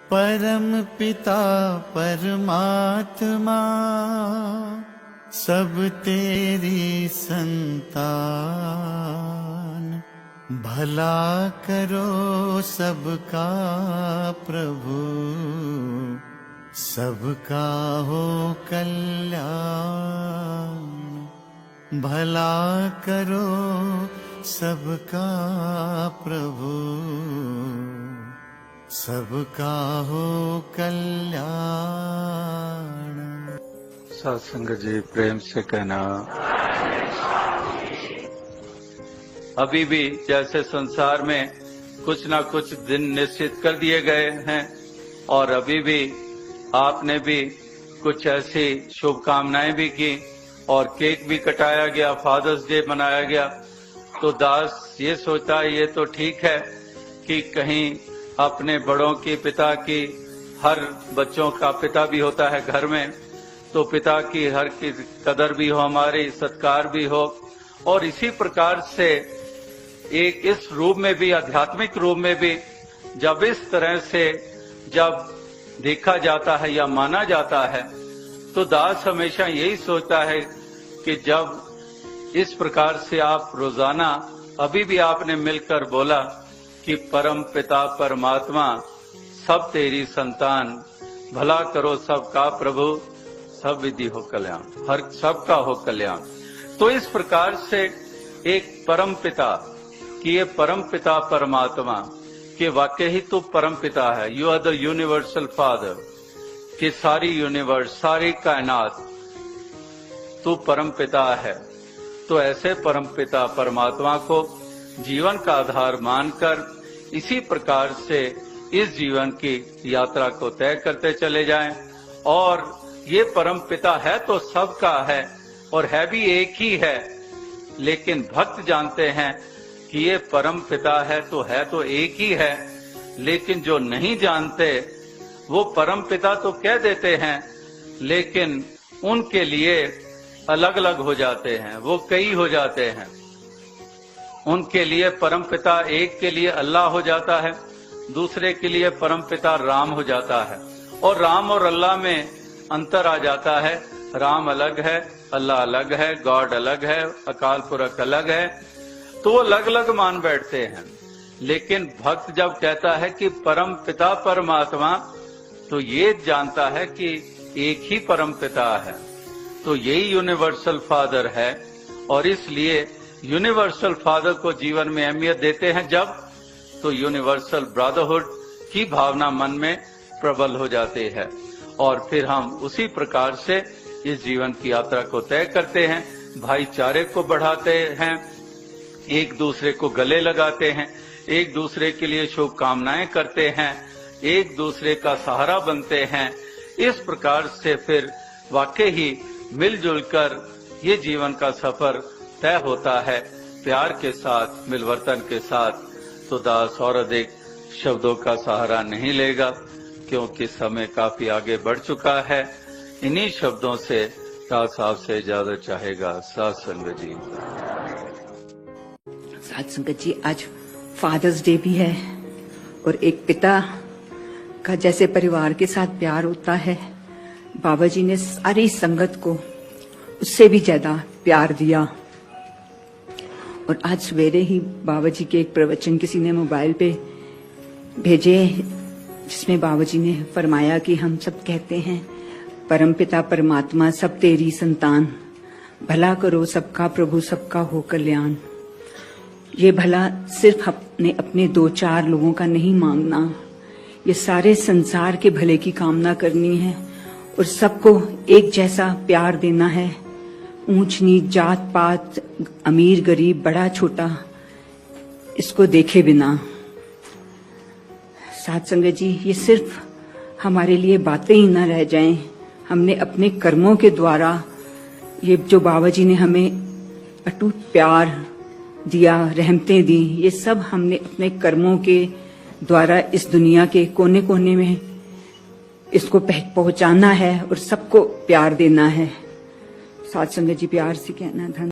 परम पिता परमात्मा सब तेरी संतान, भला करो सबका प्रभु, सबका हो कल्याण। भला करो सबका प्रभु, सबका हो कल्याण। सत्संग जी प्रेम से कहना, अभी भी जैसे संसार में कुछ ना कुछ दिन निश्चित कर दिए गए हैं और अभी भी आपने भी कुछ ऐसी शुभकामनाएं भी की और केक भी कटाया गया, फादर्स डे मनाया गया। तो दास ये सोचता है ये तो ठीक है कि कहीं अपने बड़ों की, पिता की, हर बच्चों का पिता भी होता है घर में, तो पिता की हर की कदर भी हो, हमारी सत्कार भी हो। और इसी प्रकार से एक इस रूप में भी, आध्यात्मिक रूप में भी जब इस तरह से जब देखा जाता है या माना जाता है, तो दास हमेशा यही सोचता है कि जब इस प्रकार से आप रोजाना, अभी भी आपने मिलकर बोला कि परम पिता परमात्मा सब तेरी संतान, भला करो सबका प्रभु, सब विधि हो कल्याण, हर सबका हो कल्याण। तो इस प्रकार से एक परम पिता कि ये परम पिता परमात्मा कि वाकई ही तू परम पिता है, you are the universal father, कि सारी यूनिवर्स, सारी कायनात तू परम पिता है। तो ऐसे परम पिता परमात्मा को जीवन का आधार मानकर इसी प्रकार से इस जीवन की यात्रा को तय करते चले जाएं। और ये परम पिता है तो सबका है और है भी एक ही है, लेकिन भक्त जानते हैं कि ये परम पिता है तो एक ही है, लेकिन जो नहीं जानते वो परम पिता तो कह देते हैं, लेकिन उनके लिए अलग अलग हो जाते हैं, वो कई हो जाते हैं। उनके लिए परम पिता एक के लिए अल्लाह हो जाता है, दूसरे के लिए परम पिता राम हो जाता है, और राम और अल्लाह में अंतर आ जाता है। राम अलग है, अल्लाह अलग है, गॉड अलग है, अकाल पुरख अलग है, तो वो अलग अलग मान बैठते हैं। लेकिन भक्त जब कहता है कि परम पिता परमात्मा, तो ये जानता है कि एक ही परम पिता है, तो यही यूनिवर्सल फादर है। और इसलिए यूनिवर्सल फादर को जीवन में अहमियत देते हैं जब, तो यूनिवर्सल ब्रदरहुड की भावना मन में प्रबल हो जाती है और फिर हम उसी प्रकार से इस जीवन की यात्रा को तय करते हैं, भाईचारे को बढ़ाते हैं, एक दूसरे को गले लगाते हैं, एक दूसरे के लिए शुभकामनाएं करते हैं, एक दूसरे का सहारा बनते हैं। इस प्रकार से फिर वाकई ही मिलजुल कर ये जीवन का सफर तय होता है, प्यार के साथ, मिलवर्तन के साथ। तो दास और अधिक शब्दों का सहारा नहीं लेगा क्योंकि समय काफी आगे बढ़ चुका है। इन्हीं शब्दों से दास साहब से इजाजत चाहेगा। साथ संगत जी, साथ संगत जी, आज फादर्स डे भी है और एक पिता का जैसे परिवार के साथ प्यार होता है, बाबा जी ने सारी संगत को उससे भी ज्यादा प्यार दिया। और आज सवेरे ही बाबा जी के एक प्रवचन किसी ने मोबाइल पे भेजे, जिसमें बाबा जी ने फरमाया कि हम सब कहते हैं परमपिता परमात्मा सब तेरी संतान, भला करो सबका प्रभु, सबका हो कल्याण। ये भला सिर्फ अपने 2-4 लोगों का नहीं मांगना, ये सारे संसार के भले की कामना करनी है और सबको एक जैसा प्यार देना है। ऊंच नीच, जात पात, अमीर गरीब, बड़ा छोटा, इसको देखे बिना। साथ संगत जी, ये सिर्फ हमारे लिए बातें ही न रह जाएं, हमने अपने कर्मों के द्वारा ये जो बाबा जी ने हमें अटूट प्यार दिया, रहमतें दी, ये सब हमने अपने कर्मों के द्वारा इस दुनिया के कोने कोने में इसको पहुंचाना है और सबको प्यार देना है। साथ संगत जी, प्यार से कहना धन